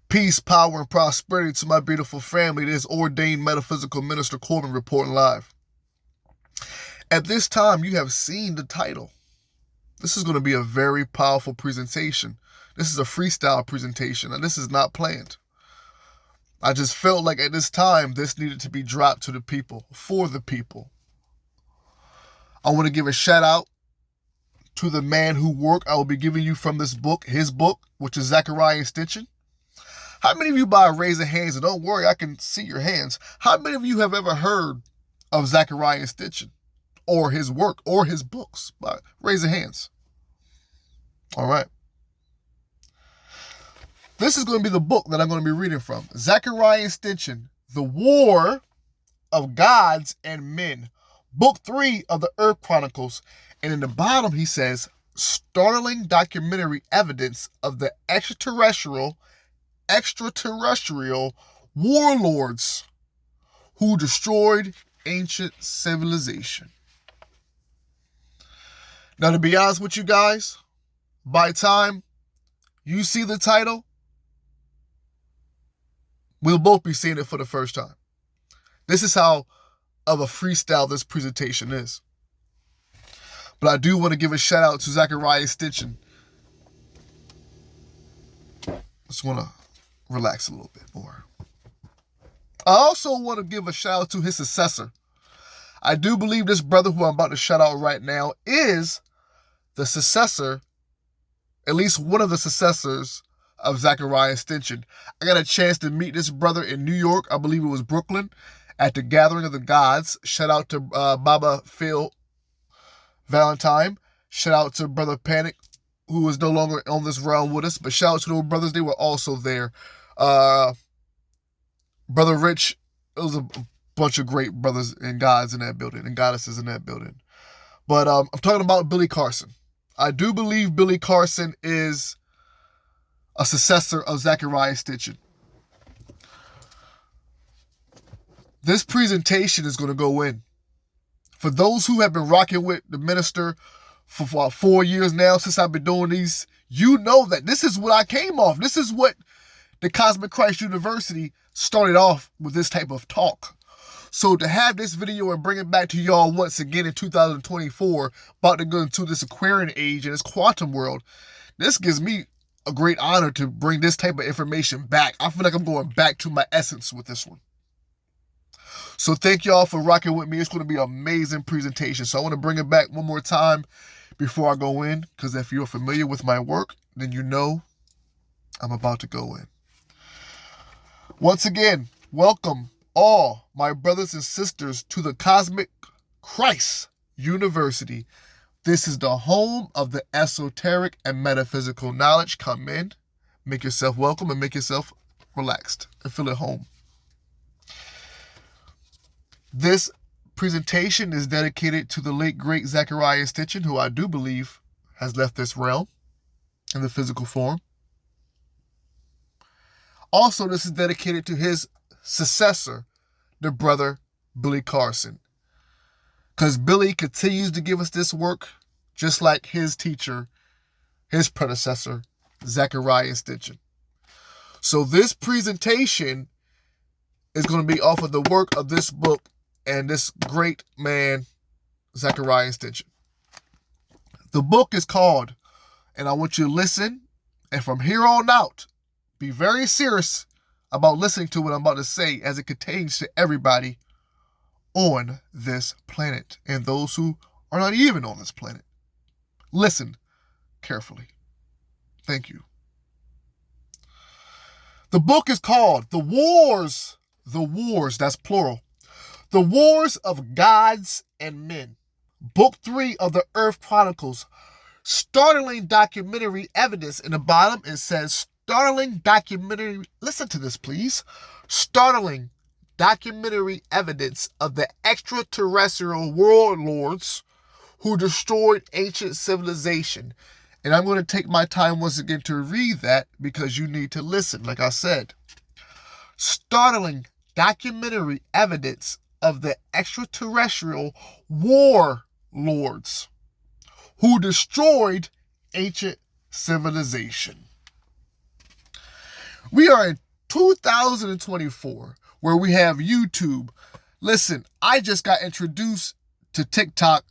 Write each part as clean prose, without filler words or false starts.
Peace, power, and prosperity to my beautiful family. It is ordained metaphysical minister Corbin reporting live. At this time, you have seen the title. This is going to be a very powerful presentation. This is a freestyle presentation, and this is not planned. I just felt like at this time, this needed to be dropped to the people, for the people. I want to give a shout out to the man who worked. I will be giving you from this book, his book, which is Zechariah Stinson. How many of you, by a raise of hands, and don't worry, I can see your hands, how many of you have ever heard of Zechariah Stinson or his work or his books? By raise of hands. All right. This is going to be the book that I'm going to be reading from. Zechariah Stinson, The War of Gods and Men. Book 3 of the Earth Chronicles. And in the bottom, he says, startling documentary evidence of the extraterrestrial warlords who destroyed ancient civilization. Now, to be honest with you guys, by the time you see the title, we'll both be seeing it for the first time. This is how of a freestyle this presentation is. But I do want to give a shout out to Zechariah Stinson. Just want to relax a little bit more. I also want to give a shout out to his successor. I do believe this brother who I'm about to shout out right now is the successor, at least one of the successors of Zechariah Stinson. I got a chance to meet this brother in New York. I believe it was Brooklyn, at the Gathering of the Gods. Shout out to Baba Phil Valentine. Shout out to Brother Panic, who is no longer on this realm with us. But shout out to those brothers. They were also there. Brother Rich, it was a bunch of great brothers and gods in that building and goddesses in that building. But I'm talking about Billy Carson. I do believe Billy Carson is a successor of Zechariah Stinson. This presentation is going to go in. For those who have been rocking with the minister for 4 years now, since I've been doing these, you know that this is what I came off. This is what the Cosmic Christ University started off with, this type of talk. So to have this video and bring it back to y'all once again in 2024, about to go into this Aquarian age and this quantum world, this gives me a great honor to bring this type of information back. I feel like I'm going back to my essence with this one. So thank y'all for rocking with me. It's going to be an amazing presentation. So I want to bring it back one more time before I go in, because if you're familiar with my work, then you know I'm about to go in. Once again, welcome all my brothers and sisters to the Cosmic Christ University. This is the home of the esoteric and metaphysical knowledge. Come in, make yourself welcome, and make yourself relaxed and feel at home. This presentation is dedicated to the late, great Zechariah Stinson, who I do believe has left this realm in the physical form. Also, this is dedicated to his successor, the brother Billy Carson. Because Billy continues to give us this work just like his teacher, his predecessor, Zechariah Stinson. So this presentation is going to be off of the work of this book and this great man, Zechariah Stinson. The book is called, and I want you to listen, and from here on out, be very serious about listening to what I'm about to say, as it pertains to everybody on this planet and those who are not even on this planet. Listen carefully. Thank you. The book is called The Wars, that's plural. The Wars of Gods and Men. Book 3 of the Earth Chronicles. Startling documentary evidence. In the bottom, it says startling documentary. Listen to this, please. Startling documentary evidence of the extraterrestrial warlords who destroyed ancient civilization. And I'm going to take my time once again to read that, because you need to listen, like I said. Startling documentary evidence of the extraterrestrial warlords who destroyed ancient civilization. We are in 2024 where we have YouTube. Listen, I just got introduced to TikTok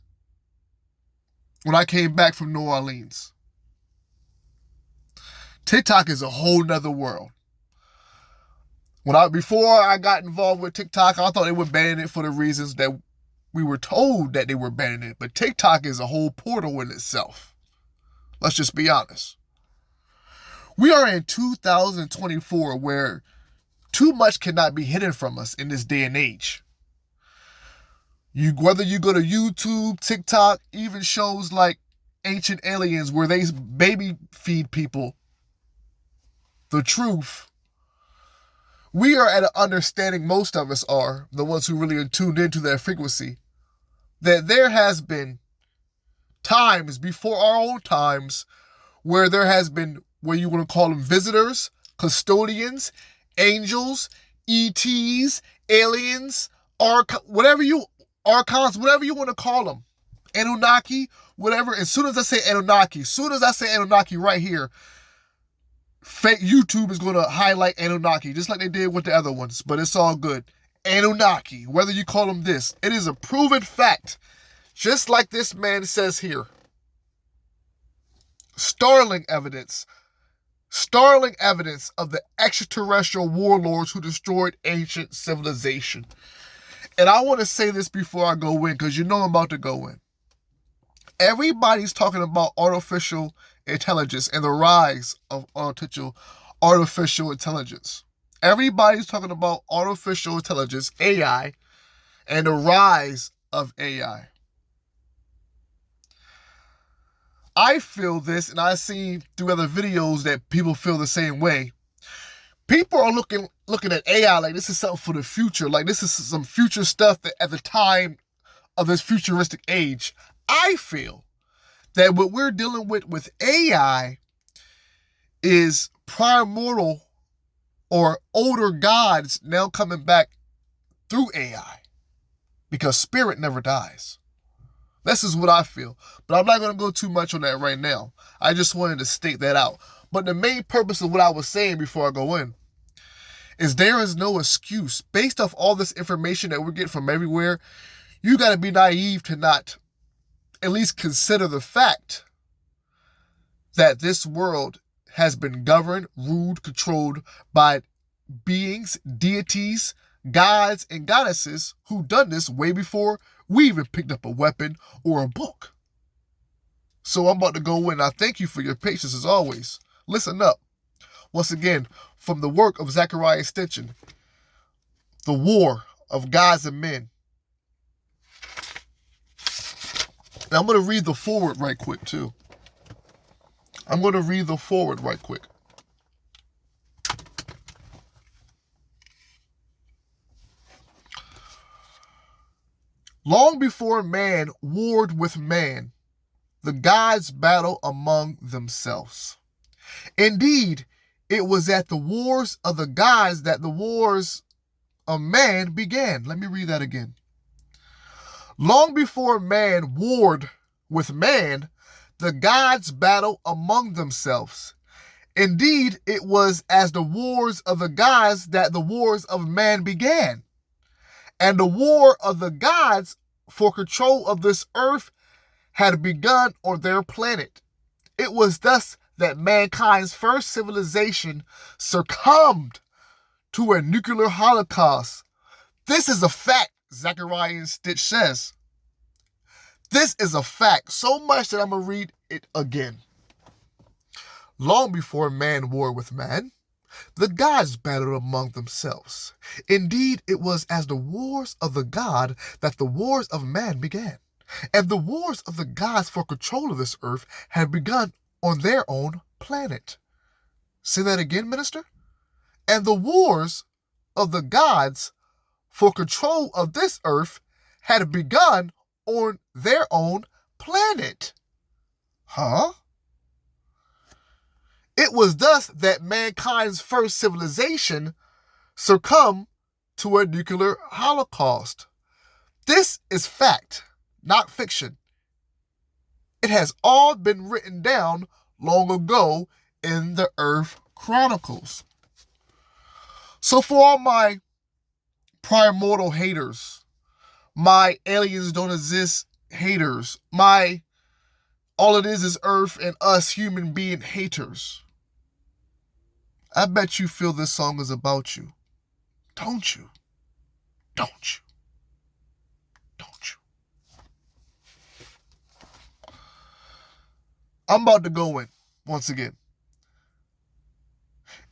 when I came back from New Orleans. TikTok is a whole nother world. Before I got involved with TikTok, I thought they were banning it for the reasons that we were told that they were banning it. But TikTok is a whole portal in itself. Let's just be honest. We are in 2024 where too much cannot be hidden from us in this day and age. Whether you go to YouTube, TikTok, even shows like Ancient Aliens where they baby feed people the truth, we are at an understanding, most of us are, the ones who really are tuned into that frequency, that there has been times before our own times where there has been, what you want to call them, visitors, custodians, angels, ETs, aliens, archons, whatever you want to call them, Anunnaki, whatever. As soon as I say Anunnaki right here, fake YouTube is going to highlight Anunnaki, just like they did with the other ones, but it's all good. Anunnaki, whether you call them this, it is a proven fact, just like this man says here. Startling evidence of the extraterrestrial warlords who destroyed ancient civilization. And I want to say this before I go in, because you know I'm about to go in. Everybody's talking about artificial intelligence and the rise of artificial intelligence. Everybody's talking about artificial intelligence, AI, and the rise of AI. I feel this, and I've seen through other videos that people feel the same way. People are looking at AI like this is something for the future, like this is some future stuff that at the time of this futuristic age. I feel that what we're dealing with AI is primordial or older gods now coming back through AI, because spirit never dies. This is what I feel. But I'm not going to go too much on that right now. I just wanted to state that out. But the main purpose of what I was saying before I go in is there is no excuse. Based off all this information that we're getting from everywhere, you got to be naive to not at least consider the fact that this world has been governed, ruled, controlled by beings, deities, gods, and goddesses who done this way before we even picked up a weapon or a book. So I'm about to go in. I thank you for your patience as always. Listen up. Once again, from the work of Zechariah Sitchin, The War of Gods and Men. Now I'm going to read the forward right quick too. Long before man warred with man, the gods battle among themselves. Indeed, it was at the wars of the gods that the wars of man began. Let me read that again. Long before man warred with man, the gods battle among themselves. Indeed, it was as the wars of the gods that the wars of man began. And the war of the gods for control of this earth had begun on their planet. It was thus that mankind's first civilization succumbed to a nuclear holocaust. This is a fact, Zechariah Stitch says. This is a fact, so much that I'm going to read it again. Long before man warred with man, the gods battled among themselves. Indeed, it was as the wars of the god that the wars of man began. And the wars of the gods for control of this earth had begun on their own planet. Say that again, minister? And the wars of the gods for control of this earth had begun on their own planet. Huh? It was thus that mankind's first civilization succumbed to a nuclear holocaust. This is fact, not fiction. It has all been written down long ago in the Earth Chronicles. So for all my primordial haters, my aliens don't exist haters, my all it is Earth and us human being haters, I bet you feel this song is about you. Don't you? Don't you? Don't you? I'm about to go in once again.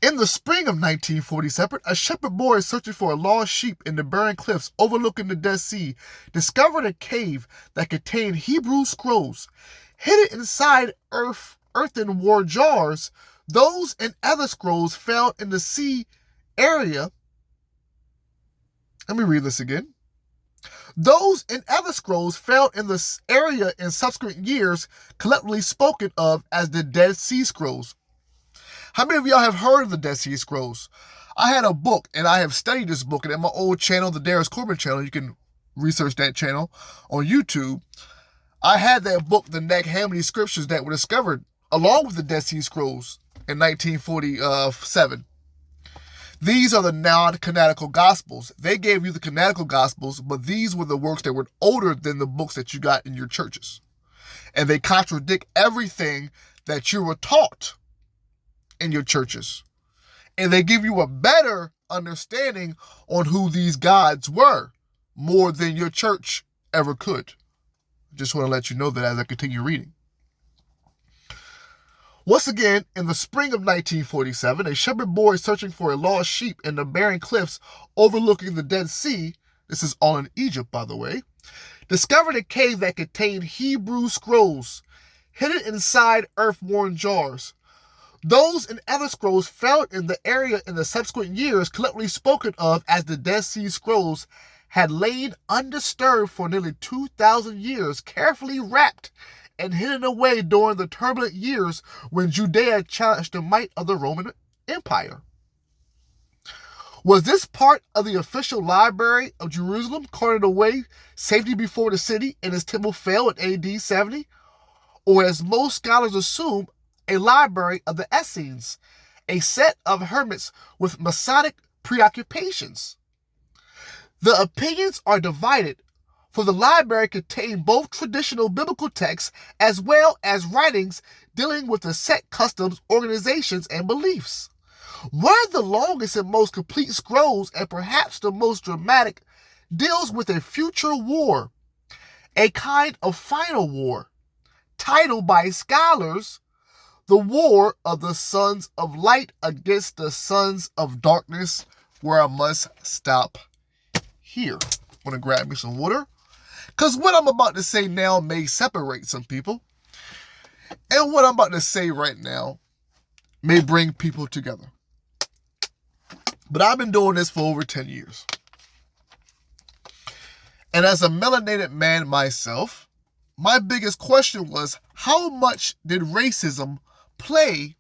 In the spring of 1947, a shepherd boy searching for a lost sheep in the barren cliffs overlooking the Dead Sea discovered a cave that contained Hebrew scrolls. Hidden inside earthenware jars, those and other scrolls found in the sea area. Let me read this again. Those and other scrolls found in this area in subsequent years, collectively spoken of as the Dead Sea Scrolls. How many of y'all have heard of the Dead Sea Scrolls? I had a book, and I have studied this book, and at my old channel, the Darius Corbin channel, you can research that channel on YouTube. I had that book, the Nag Hammadi Scriptures, that were discovered along with the Dead Sea Scrolls in 1947. These are the non-canonical Gospels. They gave you the canonical Gospels, but these were the works that were older than the books that you got in your churches. And they contradict everything that you were taught in your churches. And they give you a better understanding on who these gods were, more than your church ever could. Just want to let you know that as I continue reading. Once again, in the spring of 1947, a shepherd boy searching for a lost sheep in the barren cliffs overlooking the Dead Sea, this is all in Egypt, by the way, discovered a cave that contained Hebrew scrolls hidden inside earth-worn jars. Those and other scrolls found in the area in the subsequent years, collectively spoken of as the Dead Sea Scrolls, had lain undisturbed for nearly 2,000 years, carefully wrapped and hidden away during the turbulent years when Judea challenged the might of the Roman Empire. Was this part of the official library of Jerusalem carted away safely before the city and its temple fell in AD 70? Or, as most scholars assume, a library of the Essenes, a set of hermits with Masonic preoccupations? The opinions are divided, for the library contained both traditional biblical texts as well as writings dealing with the sect customs, organizations, and beliefs. One of the longest and most complete scrolls, and perhaps the most dramatic, deals with a future war, a kind of final war, titled by scholars, The War of the Sons of Light Against the Sons of Darkness, where I must stop here. I'm going to grab me some water, because what I'm about to say now may separate some people, and what I'm about to say right now may bring people together. But I've been doing this for over 10 years. And as a melanated man myself, my biggest question was, how much did racism play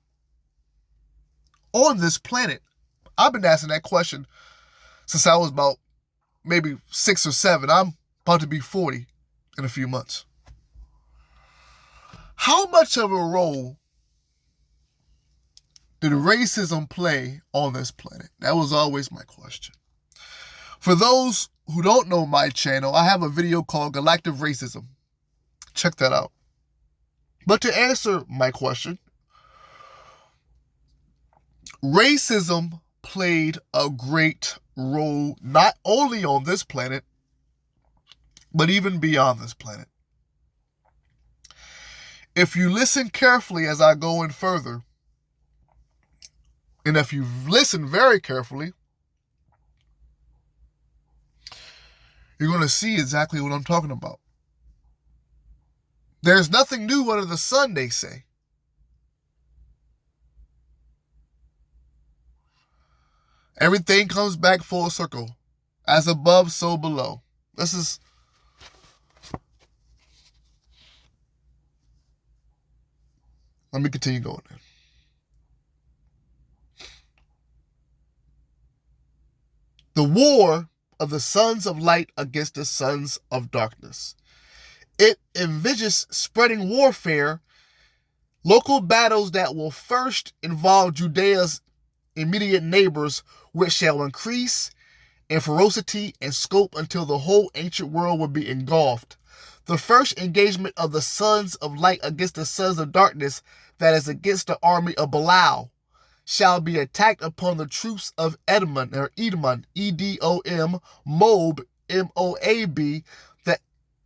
on this planet? I've been asking that question since I was about maybe 6 or 7. I'm about to be 40 in a few months. How much of a role did racism play on this planet? That was always my question. For those who don't know my channel, I have a video called Galactic Racism. Check that out. But to answer my question, racism played a great role not only on this planet, but even beyond this planet. If you listen carefully as I go in further, and if you listen very carefully, you're going to see exactly what I'm talking about. There's nothing new under the sun, they say. Everything comes back full circle. As above, so below. Let me continue going there. The war of the sons of light against the sons of darkness. It envisages spreading warfare, local battles that will first involve Judea's immediate neighbors, which shall increase in ferocity and scope until the whole ancient world will be engulfed. The first engagement of the sons of light against the sons of darkness, that is against the army of Belial, shall be attacked upon the troops of Edom, or Edom, Edom, Moab, Moab,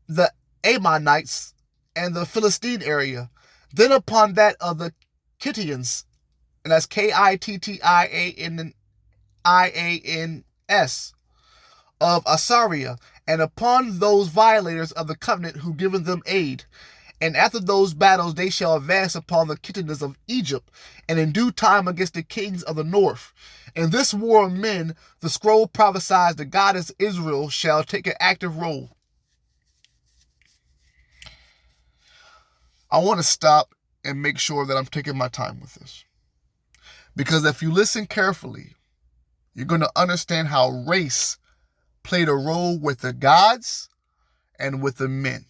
the Ammonites, and the Philistine area. Then upon that of the Kittians, and that's Kittians, of Assyria, and upon those violators of the covenant who given them aid. And after those battles they shall advance upon the Kittians of Egypt, and in due time against the kings of the north. In this war of men, the scroll prophesies the goddess Israel shall take an active role. I want to stop and make sure that I'm taking my time with this. Because if you listen carefully, you're going to understand how race played a role with the gods and with the men.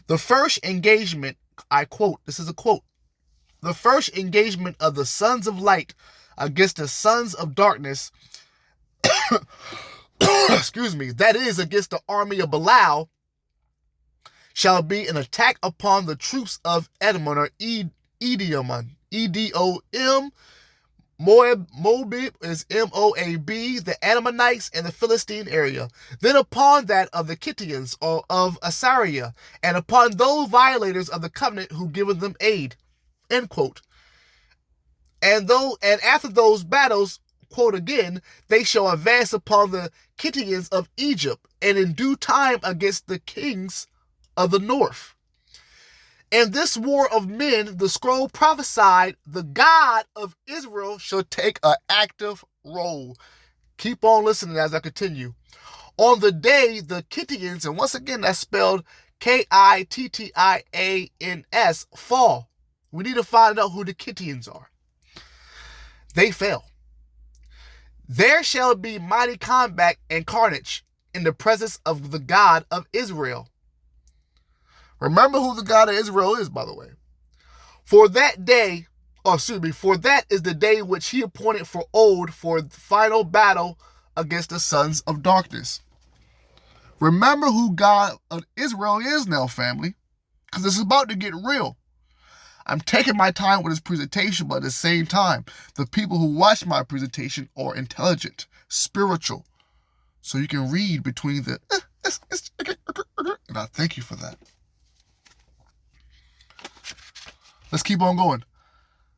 The first engagement, I quote, this is a quote, the first engagement of the sons of light against the sons of darkness, excuse me, that is against the army of Belial, shall be an attack upon the troops of Edom, or Edom, Edom. Moab is Moab, the Ammonites, and the Philistine area. Then upon that of the Kittians, or of Assyria, and upon those violators of the covenant who given them aid. End quote. And after those battles, quote again, they shall advance upon the Kittians of Egypt, and in due time against the kings of the north. In this war of men, the scroll prophesied the God of Israel shall take an active role. Keep on listening as I continue. On the day the Kittians, and once again that's spelled Kittians, fall. We need to find out who the Kittians are. They fell. There shall be mighty combat and carnage in the presence of the God of Israel. Remember who the God of Israel is, by the way. For that is the day which he appointed for old for the final battle against the sons of darkness. Remember who God of Israel is now, family, because it's about to get real. I'm taking my time with this presentation, but at the same time, the people who watch my presentation are intelligent, spiritual, so you can read between the and I thank you for that. Let's keep on going.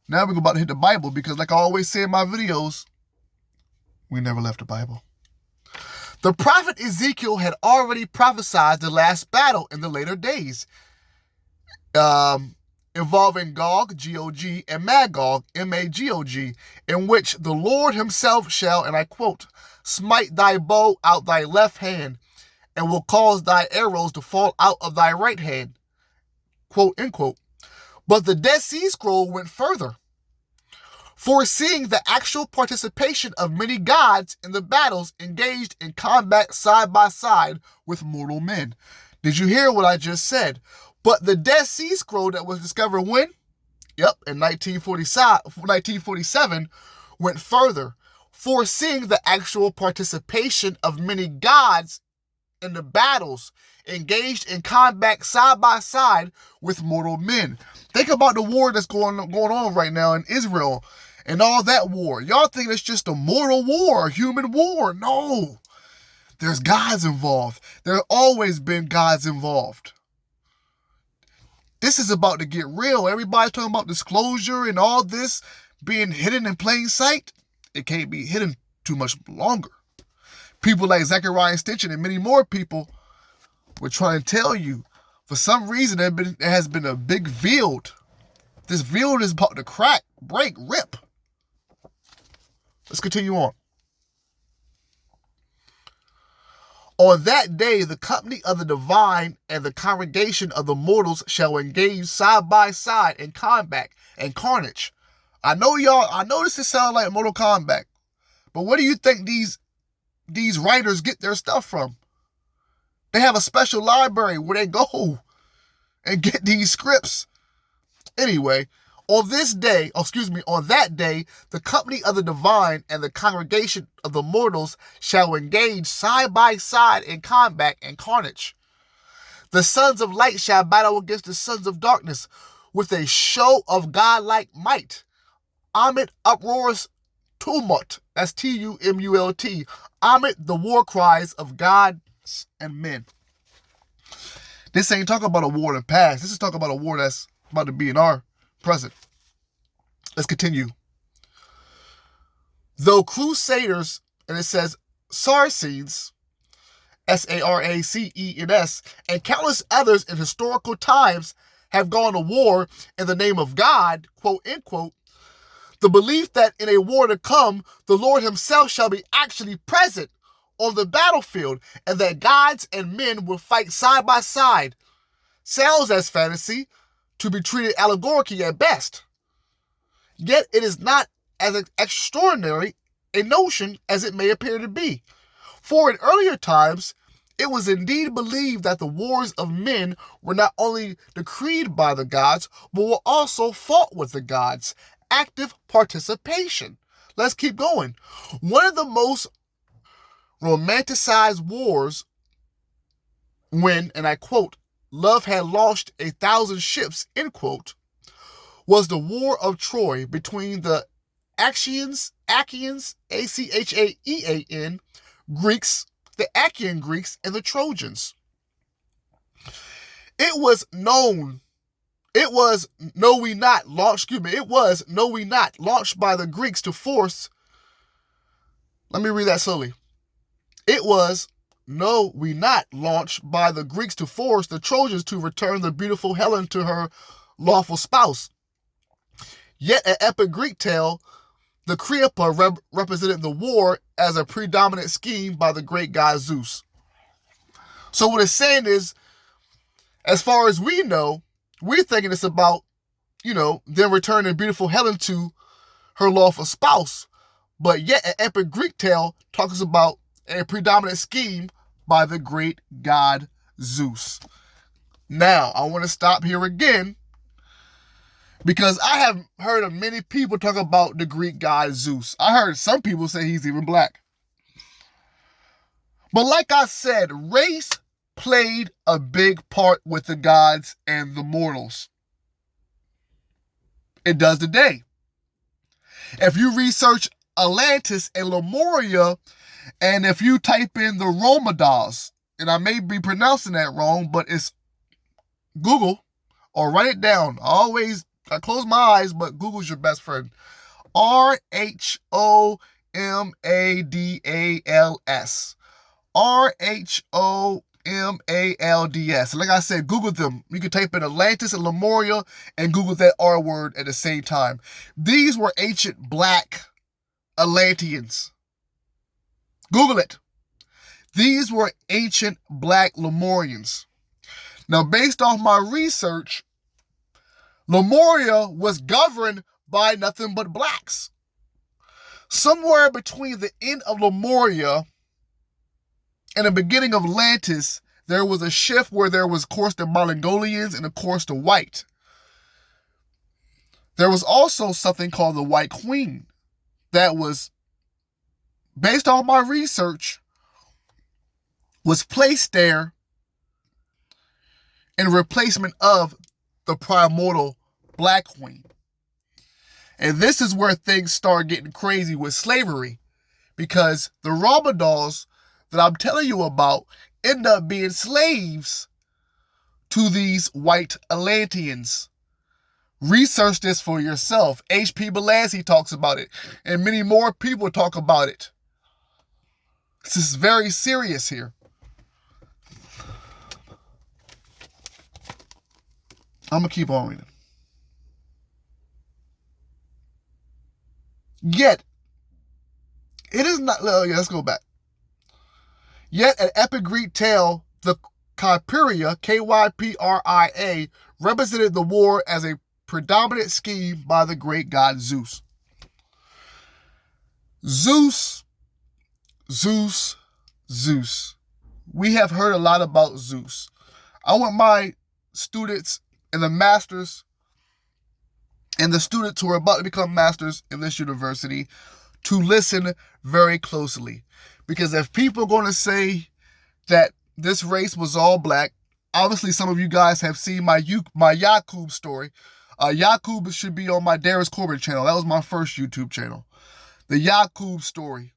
Now we're about to hit the Bible, because like I always say in my videos, we never left the Bible. The prophet Ezekiel had already prophesied the last battle in the later days, involving Gog, G-O-G, and Magog, M-A-G-O-G, in which the Lord himself shall, and I quote, smite thy bow out thy left hand, and will cause thy arrows to fall out of thy right hand. Quote, end quote. But the Dead Sea Scroll went further, foreseeing the actual participation of many gods in the battles engaged in combat side by side with mortal men. Did you hear what I just said? But the Dead Sea Scroll that was discovered when? Yep, in 1947, went further, foreseeing the actual participation of many gods in the battles engaged in combat side by side with mortal men. Think about the war that's going on right now in Israel and all that war. Y'all think it's just a mortal war, a human war. No. There's gods involved. There have always been gods involved. This is about to get real. Everybody's talking about disclosure and all this being hidden in plain sight. It can't be hidden too much longer. People like Zechariah Sitchin and many more people were trying to tell you, for some reason, there has been a big field. This field is about to crack, break, rip. Let's continue on. On that day, the company of the divine and the congregation of the mortals shall engage side by side in combat and carnage. I know this is sound like Mortal Kombat, but where do you think these writers get their stuff from? They have a special library where they go and get these scripts. Anyway, On that day, the company of the divine and the congregation of the mortals shall engage side by side in combat and carnage. The sons of light shall battle against the sons of darkness with a show of godlike might. Amid uproarious tumult. That's T-U-M-U-L-T. Amid the war cries of gods and men. This ain't talking about a war in the past. This is talking about a war that's about to be in our present. Let's continue. Though crusaders, and it says Saracens, Saracens, and countless others in historical times have gone to war in the name of God, quote, end quote, the belief that in a war to come, the Lord himself shall be actually present on the battlefield and that gods and men will fight side by side sounds as fantasy to be treated allegorically at best. Yet it is not as extraordinary a notion as it may appear to be. For in earlier times, it was indeed believed that the wars of men were not only decreed by the gods, but were also fought with the gods. Active participation. Let's keep going. One of the most romanticized wars when, and I quote, love had launched 1,000 ships, end quote, was the War of Troy between the Achaeans, Achaean Greeks, the Achaean Greeks, and the Trojans. It was, know we not, launched by the Greeks to force, let me read that slowly. It was, know we not, launched by the Greeks to force the Trojans to return the beautiful Helen to her lawful spouse. Yet an epic Greek tale, the Cleopatra represented the war as a predominant scheme by the great god Zeus. So what it's saying is, as far as we know, we're thinking it's about, them returning beautiful Helen to her lawful spouse. But yet an epic Greek tale talks about a predominant scheme by the great god Zeus. Now, I want to stop here again because I have heard of many people talk about the Greek god Zeus. I heard some people say he's even black. But like I said, race played a big part with the gods and the mortals. It does today. If you research Atlantis and Lemuria, and if you type in the Romadas, and I may be pronouncing that wrong, but it's Google, or write it down. I close my eyes, but Google's your best friend. Rhomadals. Rhomalds. Like I said, Google them. You can type in Atlantis and Lemuria and Google that R word at the same time. These were ancient black Atlanteans. Google it. These were ancient black Lemurians. Now, based off my research, Lemuria was governed by nothing but blacks. Somewhere between the end of Lemuria and the beginning of Atlantis, there was a shift where there was, of course, the Mongolians and, of course, the white. There was also something called the White Queen that was, based on my research, was placed there in replacement of the primordial Black Queen. And this is where things start getting crazy with slavery, because the Romadas that I'm telling you about end up being slaves to these white Atlanteans. Research this for yourself. H.P. Belansky talks about it, and many more people talk about it. This is very serious here. I'm going to keep on reading. Yet, it is not, let's go back. Yet an epic Greek tale, the Kypria, Kypria, represented the war as a predominant scheme by the great god Zeus. Zeus. We have heard a lot about Zeus. I want my students in the master's and the students who are about to become masters in this university to listen very closely. Because if people are going to say that this race was all black, obviously some of you guys have seen my Yakub story. Yakub should be on my Darius Corbin channel. That was my first YouTube channel. The Yakub story.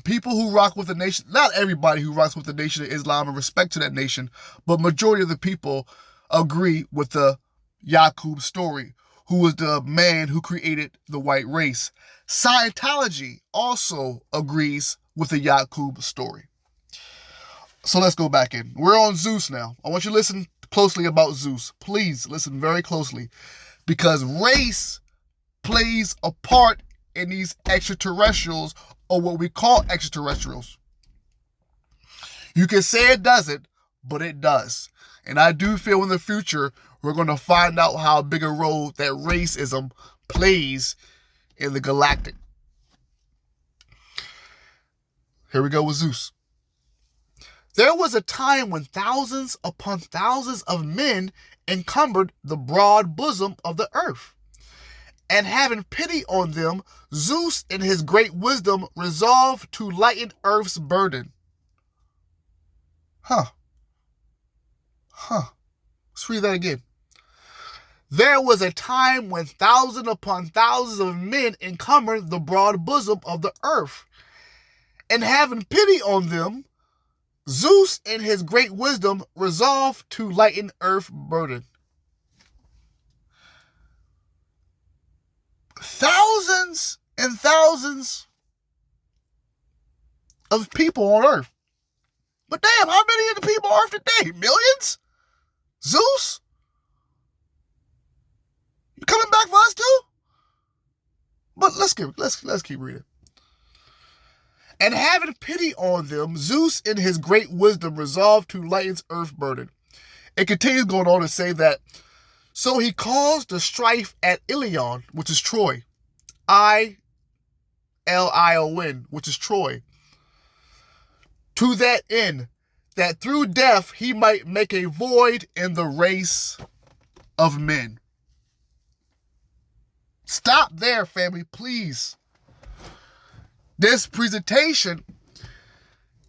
People who rock with the nation, not everybody who rocks with the Nation of Islam and respect to that nation, but majority of the people agree with the Yakub story, who was the man who created the white race. Scientology also agrees with the Yakub story. So let's go back in. We're on Zeus now. I want you to listen closely about Zeus. Please listen very closely, because race plays a part in these extraterrestrials, or what we call extraterrestrials. You can say it doesn't, but it does. And I do feel in the future we're going to find out how big a role that racism plays in the galactic. Here we go with Zeus. There was a time when thousands upon thousands of men encumbered the broad bosom of the earth. And having pity on them, Zeus in his great wisdom resolved to lighten earth's burden. Let's read that again. There was a time when thousands upon thousands of men encumbered the broad bosom of the earth. And having pity on them, Zeus in his great wisdom resolved to lighten earth's burden. Thousands and thousands of people on earth. But damn, how many of the people on earth today? Millions? Zeus? You coming back for us too? But let's keep reading. And having pity on them, Zeus in his great wisdom resolved to lighten earth's burden. It continues going on to say that, so he caused the strife at Ilion, which is Troy. Ilion, which is Troy. To that end, that through death he might make a void in the race of men. Stop there, family, please. This presentation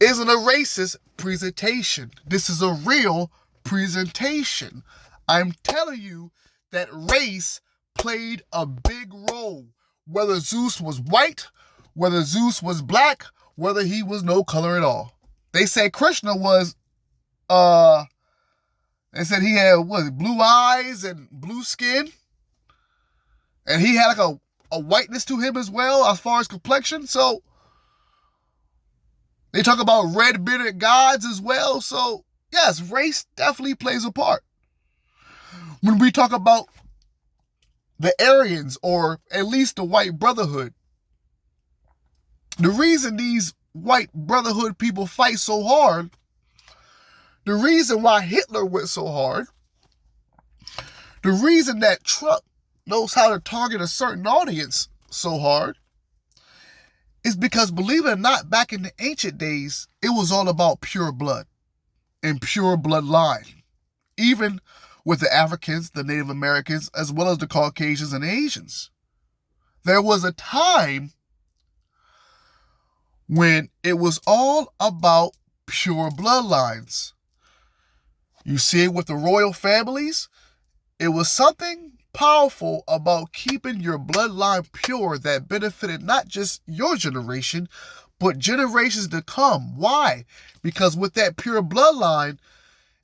isn't a racist presentation. This is a real presentation. I'm telling you that race played a big role. Whether Zeus was white, whether Zeus was black, whether he was no color at all. They said Krishna was, they said he had, blue eyes and blue skin. And he had like a whiteness to him as well, as far as complexion. So, they talk about red-bearded gods as well. So, yes, race definitely plays a part. When we talk about the Aryans, or at least the White Brotherhood, the reason these White Brotherhood people fight so hard, the reason why Hitler went so hard, the reason that Trump knows how to target a certain audience so hard, is because, believe it or not, back in the ancient days, it was all about pure blood and pure bloodline. Even with the Africans, the Native Americans, as well as the Caucasians and Asians. There was a time when it was all about pure bloodlines. You see it with the royal families. It was something powerful about keeping your bloodline pure that benefited not just your generation, but generations to come. Why? Because with that pure bloodline,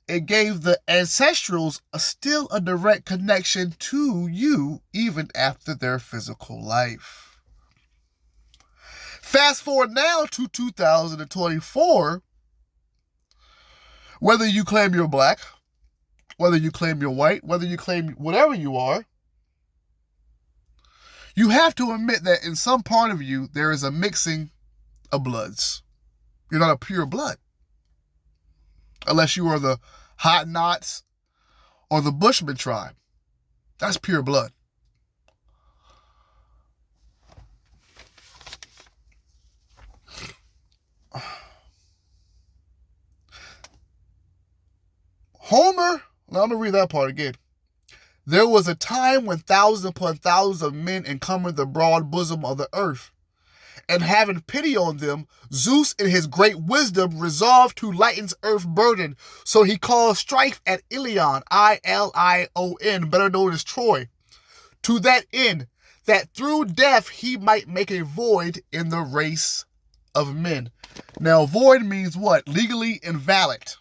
it gave the ancestrals still a direct connection to you even after their physical life. Fast forward now to 2024, whether you claim you're black, whether you claim you're white, whether you claim whatever you are, you have to admit that in some part of you, there is a mixing of bloods. You're not a pure blood. Unless you are the Hodnots or the Bushman tribe. That's pure blood. Homer, now I'm going to read that part again. There was a time when thousands upon thousands of men encumbered the broad bosom of the earth. And having pity on them, Zeus in his great wisdom resolved to lighten earth's burden. So he caused strife at Ilion, Ilion, better known as Troy, to that end, that through death he might make a void in the race of men. Now, void means what? Legally invalid.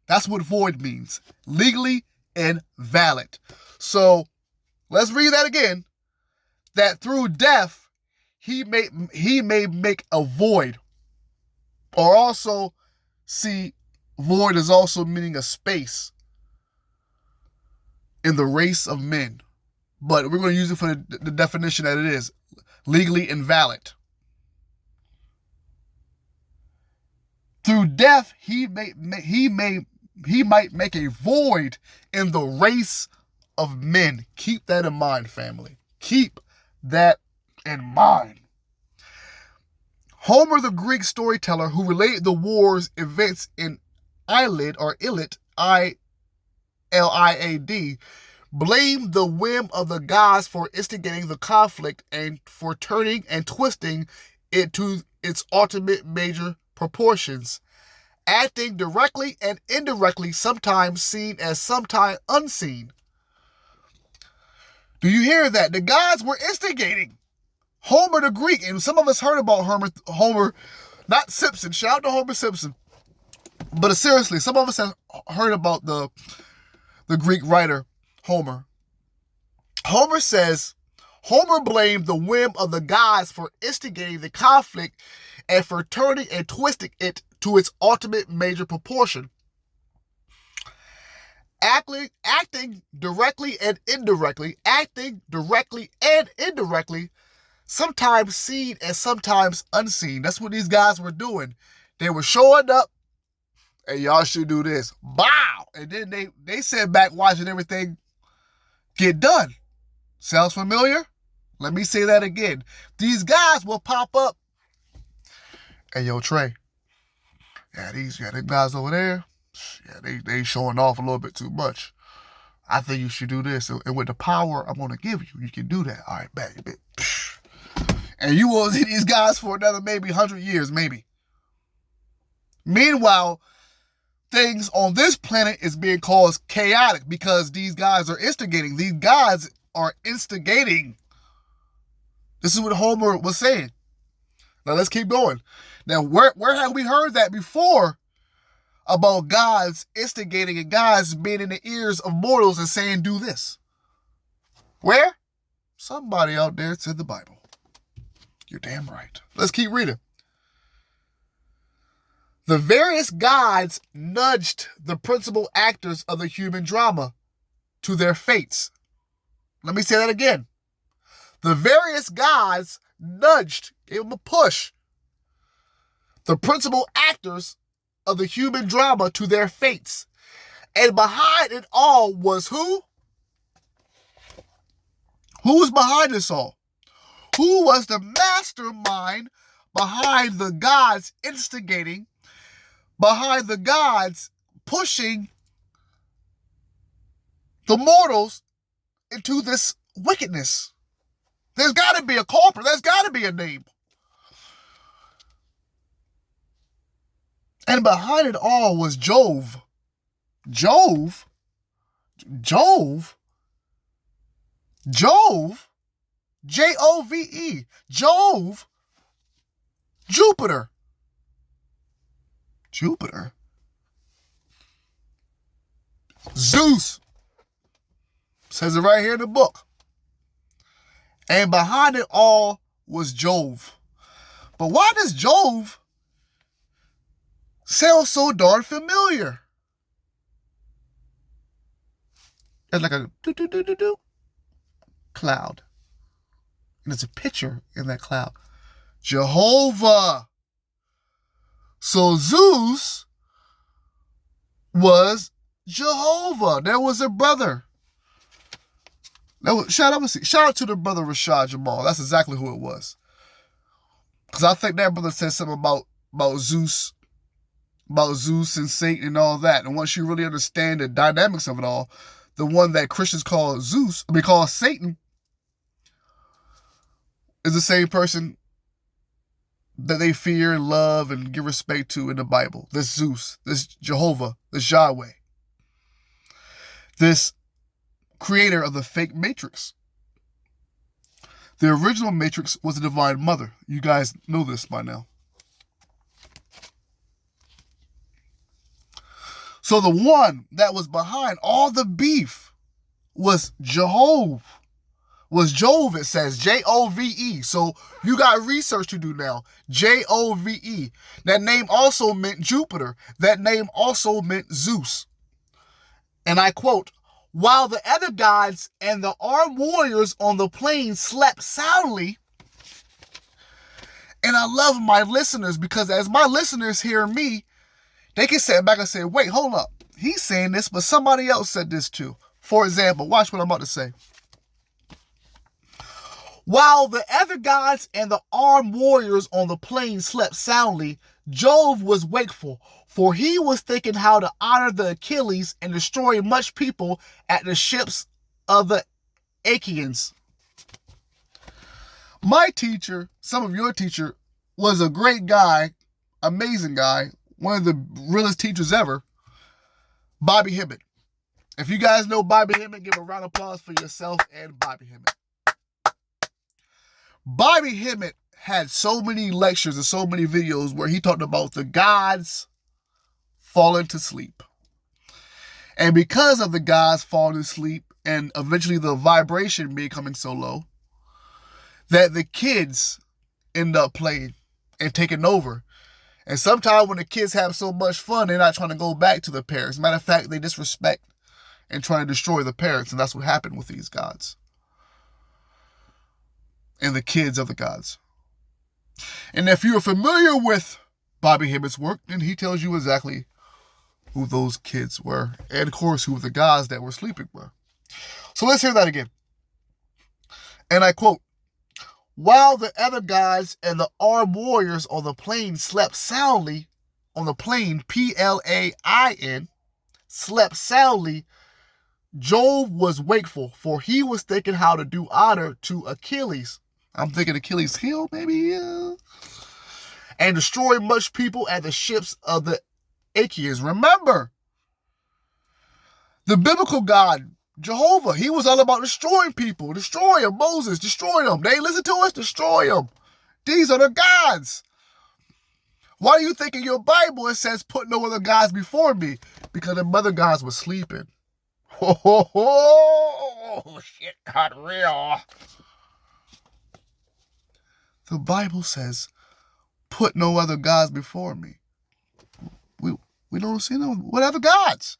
That's what void means. Legally invalid. So, let's read that again. That through death he may make a void. Or also, see, void is also meaning a space in the race of men. But we're going to use it for the definition that it is. Legally invalid. Through death, he might make a void in the race of men. Keep that in mind, family. Keep that in mind. Homer, the Greek storyteller who related the war's events in Iliad, I-L-I-A-D, blamed the whim of the gods for instigating the conflict and for turning and twisting it to its ultimate major proportions, acting directly and indirectly, sometimes seen as sometimes unseen. Do you hear that? The gods were instigating. Homer the Greek, and some of us heard about Homer, not Simpson, shout out to Homer Simpson, but seriously, some of us have heard about the Greek writer, Homer. Homer says, Homer blamed the whim of the gods for instigating the conflict and for turning and twisting it to its ultimate major proportion. Acting directly and indirectly, sometimes seen and sometimes unseen. That's what these guys were doing. They were showing up, and y'all should do this. Bow! And then they sat back watching everything get done. Sounds familiar? Let me say that again. These guys will pop up. Hey, yo, Trey. Them guys over there, they showing off a little bit too much. I think you should do this. And with the power I'm going to give you, you can do that. All right, bet. And you will see these guys for another maybe 100 years, maybe. Meanwhile, things on this planet is being caused chaotic because these guys are instigating. These guys are instigating. This is what Homer was saying. Now let's keep going. Now, where have we heard that before about gods instigating and gods being in the ears of mortals and saying, do this? Where? Somebody out there said the Bible. You're damn right. Let's keep reading. The various gods nudged the principal actors of the human drama to their fates. Let me say that again. The various gods nudged, gave them a push, the principal actors of the human drama to their fates. And behind it all was who? Who was behind this all? Who was the mastermind behind the gods instigating, behind the gods pushing the mortals into this wickedness? There's got to be a culprit. There's got to be a name. And behind it all was Jove. Jove? J-O-V-E. Jove. Jupiter. Zeus. Says it right here in the book. And behind it all was Jove. But why does Jove sound so darn familiar? It's like a do cloud. And there's a picture in that cloud. Jehovah. So Zeus was Jehovah. There was a brother. Shout out to the brother Rashad Jamal. That's exactly who it was. Because I think that brother said something about Zeus and Satan and all that. And once you really understand the dynamics of it all, the one that Christians call Zeus, call Satan, is the same person that they fear and love and give respect to in the Bible. This Zeus, this Jehovah, this Yahweh, this creator of the fake Matrix. The original Matrix was the Divine Mother. You guys know this by now. So the one that was behind all the beef was Jove. It says Jove. So you got research to do now. Jove. That name also meant Jupiter. That name also meant Zeus. And I quote, "While the other gods and the armed warriors on the plain slept soundly," and I love my listeners because as my listeners hear me, they can sit back and say, wait, hold up. He's saying this, but somebody else said this too. For example, watch what I'm about to say. "While the other gods and the armed warriors on the plain slept soundly, Jove was wakeful, for he was thinking how to honor the Achilles and destroy much people at the ships of the Achaeans." My teacher, some of your teacher, was a great guy, amazing guy, one of the realest teachers ever, Bobby Hemmitt. If you guys know Bobby Hemmitt, give a round of applause for yourself and Bobby Hemmitt. Bobby Hemmitt had so many lectures and so many videos where he talked about the gods falling to sleep. And because of the gods falling to sleep and eventually the vibration becoming so low, that the kids end up playing and taking over. And sometimes when the kids have so much fun, they're not trying to go back to the parents. Matter of fact, they disrespect and try to destroy the parents. And that's what happened with these gods and the kids of the gods. And if you're familiar with Bobby Hemmitt's work, then he tells you exactly who those kids were. And of course, who the gods that were sleeping were. So let's hear that again. And I quote, "While the other gods and the armed warriors on the plain slept soundly," on the plain, Plain, slept soundly, "Jove was wakeful, for he was thinking how to do honor to Achilles." I'm thinking Achilles' heel, maybe, yeah. "And destroy much people at the ships of the Achaeans." Remember, the biblical God, Jehovah, he was all about destroying people. Destroy them, Moses, destroy them. They listen to us, destroy them. These are the gods. Why do you think in your Bible it says, "Put no other gods before me"? Because the mother gods were sleeping. Oh, shit got real. The Bible says, "Put no other gods before me." We don't see no what other gods.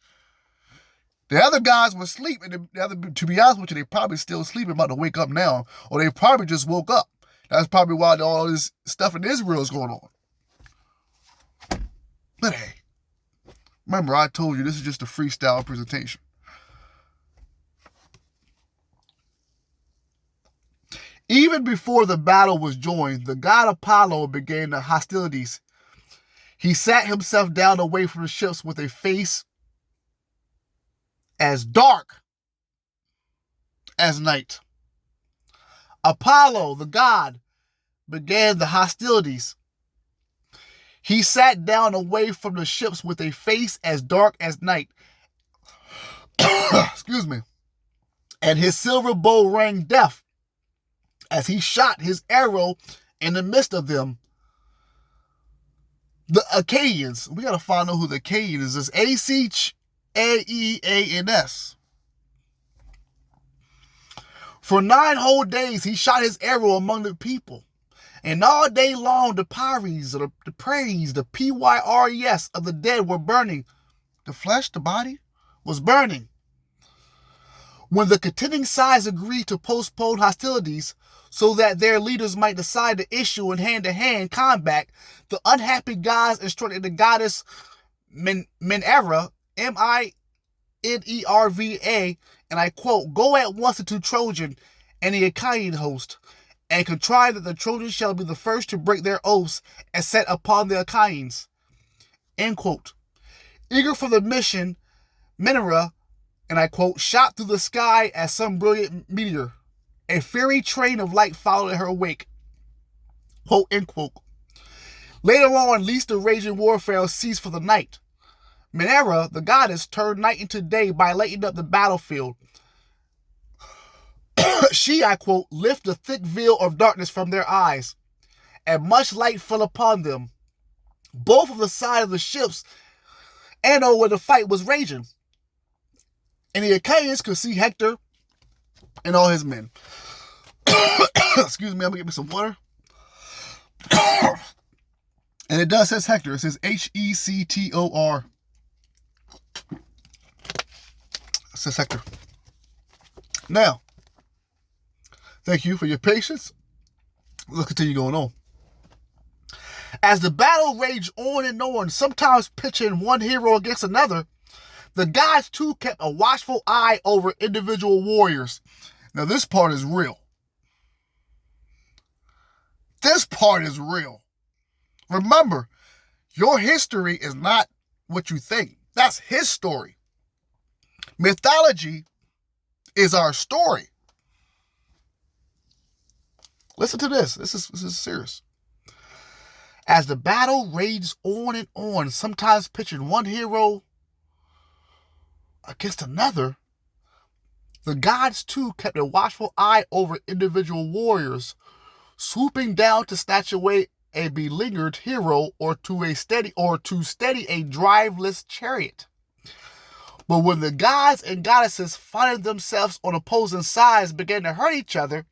The other gods were asleep, and to be honest with you, they probably still sleeping, about to wake up now, or they probably just woke up. That's probably why all this stuff in Israel is going on. But hey, remember I told you this is just a freestyle presentation. Even before the battle was joined, the god Apollo began the hostilities. He sat himself down away from the ships with a face as dark as night. Apollo, the god, began the hostilities. He sat down away from the ships with a face as dark as night. Excuse me. And his silver bow rang deaf as he shot his arrow in the midst of them. The Achaeans. We got to find out who the Achaeans is. Achaeans. For 9 whole days, he shot his arrow among the people. And all day long, the pyres, or the praise, the pyres of the dead were burning. The flesh, the body, was burning. When the contending sides agreed to postpone hostilities so that their leaders might decide to issue in hand-to-hand combat, the unhappy gods instructed the goddess Minerva, Minerva, and I quote, "Go at once into Trojan and the Achaean host, and contrive that the Trojans shall be the first to break their oaths and set upon the Achaeans." End quote. Eager for the mission, Minerva and I quote, shot through the sky as some brilliant meteor. A fiery train of light followed in her wake. Quote, end quote. Later on, at least the raging warfare ceased for the night. Minera, the goddess, turned night into day by lighting up the battlefield. She, I quote, lifted a thick veil of darkness from their eyes, and much light fell upon them, both of the side of the ships and over where the fight was raging. And the Achaeans could see Hector and all his men. Excuse me, I'm gonna get me some water. And it does says Hector. It says Hector. It says Hector. Now, thank you for your patience. Let's continue going on. As the battle raged on and on, sometimes pitching one hero against another, the gods too kept a watchful eye over individual warriors. Now this part is real. This part is real. Remember, your history is not what you think. That's his story. Mythology is our story. Listen to this. This is serious. As the battle raged on and on, sometimes pitching one hero against another, the gods too kept a watchful eye over individual warriors, swooping down to snatch away a beleaguered hero or to steady a driveless chariot. But when the gods and goddesses finding themselves on opposing sides began to hurt each other,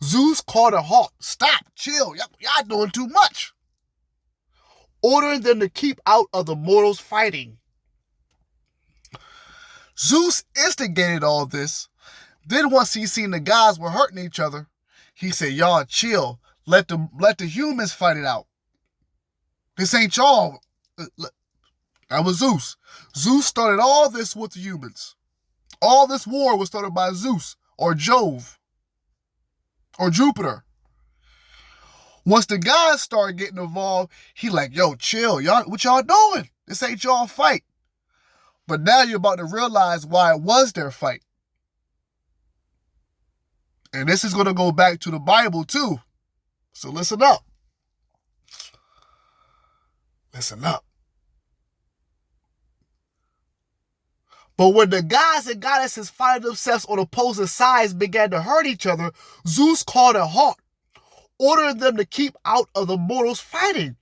Zeus called a halt. Stop, chill, y'all doing too much. Ordering them to keep out of the mortals fighting. Zeus instigated all this. Then once he seen the gods were hurting each other, he said, y'all chill. Let the humans fight it out. This ain't y'all. That was Zeus. Zeus started all this with the humans. All this war was started by Zeus or Jove or Jupiter. Once the guys started getting involved, he like, yo, chill. Y'all, what y'all doing? This ain't y'all fight. But now you're about to realize why it was their fight. And this is going to go back to the Bible too. So listen up. Listen up. But when the gods and goddesses finding themselves on opposing sides began to hurt each other, Zeus called a halt, ordering them to keep out of the mortals fighting.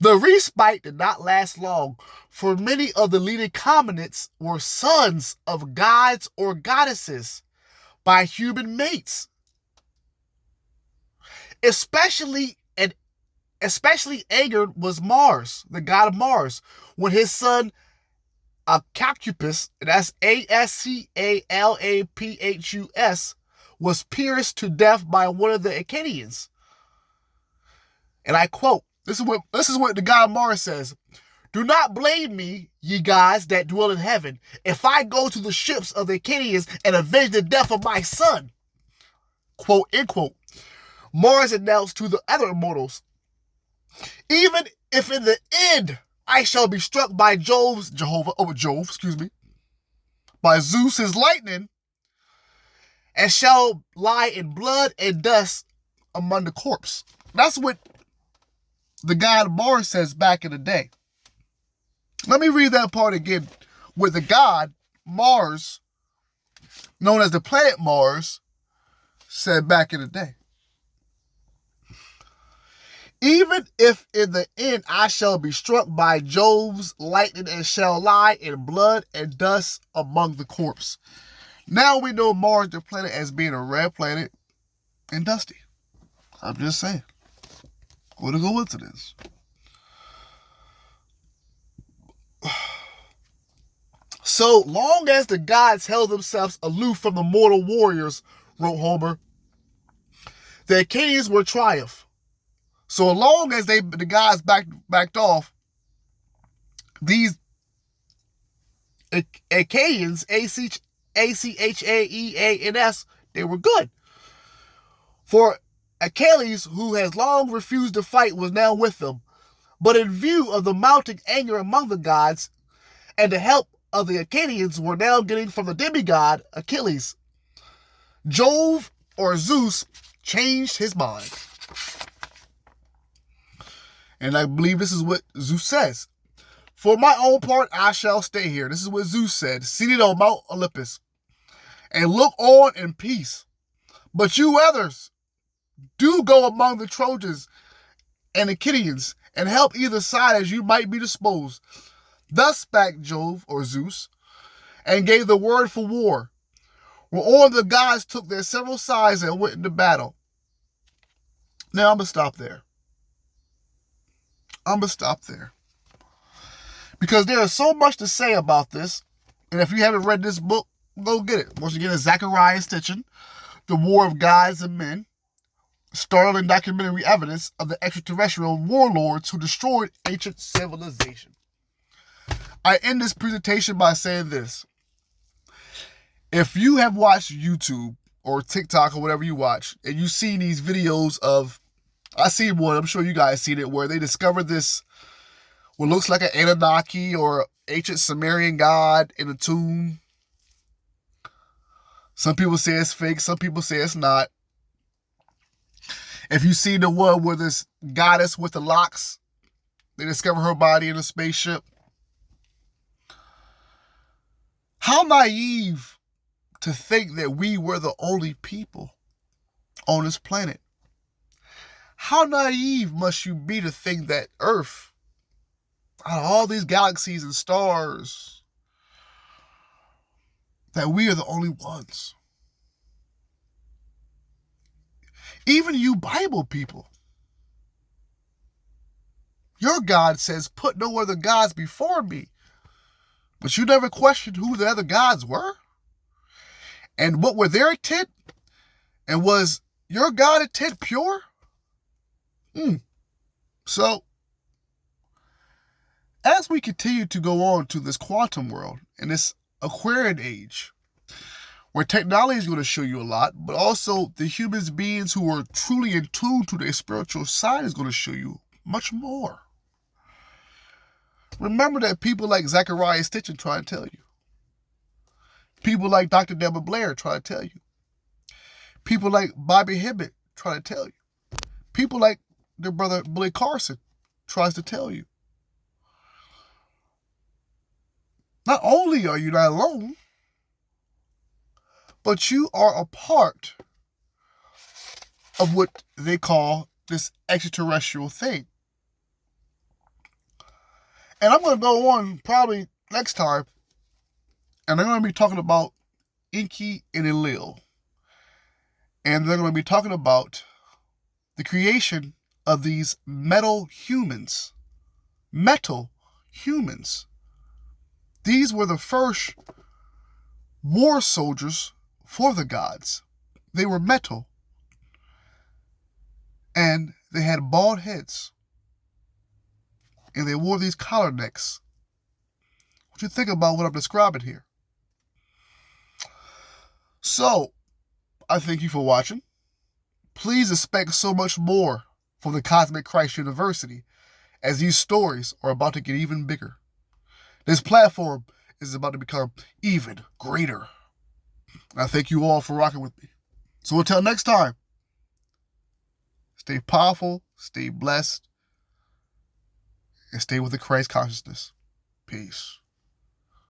The respite did not last long, for many of the leading combatants were sons of gods or goddesses by human mates. Especially angered was Mars, the god of Mars, when his son Ascalaphus, that's Ascalaphus, was pierced to death by one of the Achaeans. And I quote, this is what the god Mars says. Do not blame me, ye gods that dwell in heaven, if I go to the ships of the Achaeans and avenge the death of my son. Quote, end quote. Mars announced to the other mortals, even if in the end I shall be struck by by Zeus's lightning, and shall lie in blood and dust among the corpse. That's what the god Mars says back in the day. Let me read that part again. With the god Mars, known as the planet Mars, said back in the day. Even if in the end I shall be struck by Jove's lightning and shall lie in blood and dust among the corpse. Now we know Mars, the planet, as being a red planet and dusty. I'm just saying. What a coincidence. So long as the gods held themselves aloof from the mortal warriors, wrote Homer, the Achaeans were triumph. So long as the guys backed off, these Achaeans, Achaeans, they were good. For Achilles, who has long refused to fight, was now with them. But in view of the mounting anger among the gods, and the help of the Akkadians were now getting from the demigod Achilles. Jove, or Zeus, changed his mind. And I believe this is what Zeus says. For my own part, I shall stay here. This is what Zeus said, seated on Mount Olympus, and look on in peace. But you others, do go among the Trojans and Akkadians, and help either side as you might be disposed. Thus spake Jove, or Zeus, and gave the word for war. Whereon the gods took their several sides and went into battle. Now I'm going to stop there. Because there is so much to say about this. And if you haven't read this book, go get it. Once again, it's Zecharia Sitchin, The War of Gods and Men. Startling documentary evidence of the extraterrestrial warlords who destroyed ancient civilization. I end this presentation by saying this. If you have watched YouTube or TikTok or whatever you watch, and you see these videos of, I seen one, I'm sure you guys seen it, where they discovered this, what looks like an Anunnaki or ancient Sumerian god in a tomb. Some people say it's fake, some people say it's not. If you see the one where this goddess with the locks, they discover her body in a spaceship. How naive to think that we were the only people on this planet. How naive must you be to think that Earth, out of all these galaxies and stars, that we are the only ones. Even you Bible people. Your God says, put no other gods before me. But you never questioned who the other gods were? And what were their intent? And was your God intent pure? So, as we continue to go on to this quantum world and this Aquarian age, where technology is going to show you a lot, but also the human beings who are truly in tune to their spiritual side is going to show you much more. Remember that people like Zecharia Sitchin try to tell you. People like Dr. Deborah Blair try to tell you. People like Bobby Hibbert try to tell you. People like their brother Billy Carson tries to tell you. Not only are you not alone, but you are a part of what they call this extraterrestrial thing. And I'm going to go on probably next time, and they're going to be talking about Enki and Enlil. And they're going to be talking about the creation of these metal humans. Metal humans. These were the first war soldiers for the gods. They were metal. And they had bald heads. And they wore these collar necks. What do you think about what I'm describing here? So, I thank you for watching. Please expect so much more from the Cosmic Christ University as these stories are about to get even bigger. This platform is about to become even greater. I thank you all for rocking with me. So until next time, stay powerful, stay blessed, and stay with the Christ consciousness. Peace.